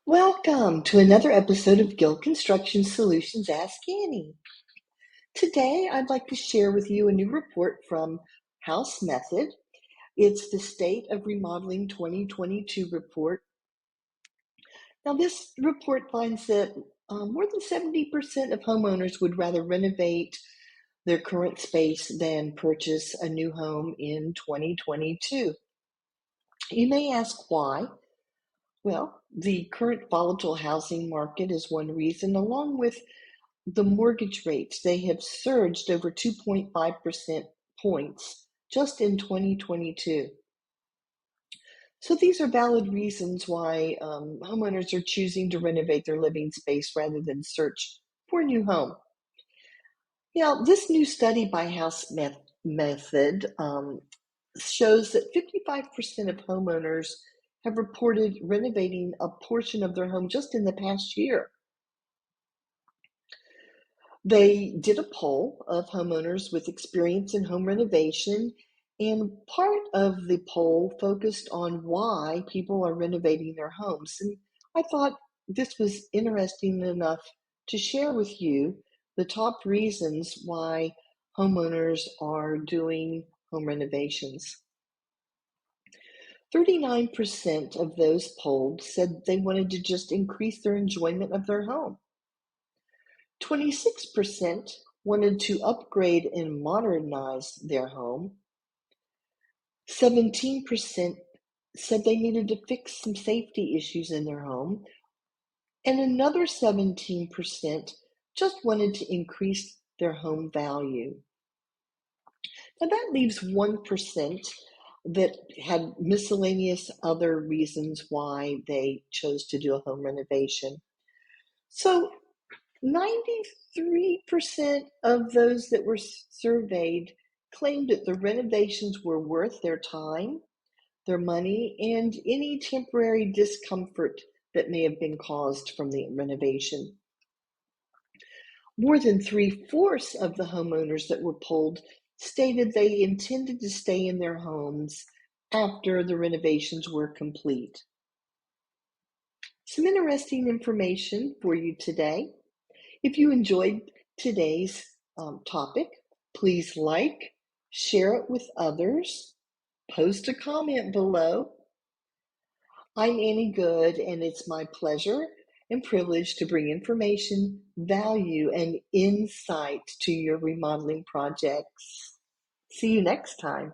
Welcome to another episode of Gill Construction Solutions Ask Annie. Today, I'd like to share with you a new report from House Method. It's the State of Remodeling 2022 report. Now, this report finds that more than 70% of homeowners would rather renovate their current space than purchase a new home in 2022. You may ask why. Well, the current volatile housing market is one reason, along with the mortgage rates. They have surged over 2.5% points just in 2022. So these are valid reasons why homeowners are choosing to renovate their living space rather than search for a new home. Now, this new study by House Method shows that 55% of homeowners have reported renovating a portion of their home just in the past year. They did a poll of homeowners with experience in home renovation, and part of the poll focused on why people are renovating their homes. And I thought this was interesting enough to share with you the top reasons why homeowners are doing home renovations. 39% of those polled said they wanted to just increase their enjoyment of their home. 26% wanted to upgrade and modernize their home. 17% said they needed to fix some safety issues in their home. And another 17% just wanted to increase their home value. Now that leaves 1% that had miscellaneous other reasons why they chose to do a home renovation. So 93% of those that were surveyed claimed that the renovations were worth their time, their money, and any temporary discomfort that may have been caused from the renovation. More than 3/4 of the homeowners that were polled stated they intended to stay in their homes after the renovations were complete. Some interesting information for you today. If you enjoyed today's topic, please like, share it with others, post a comment below. I'm Annie Good, and it's my pleasure and privilege to bring information, value, and insight to your remodeling projects. See you next time.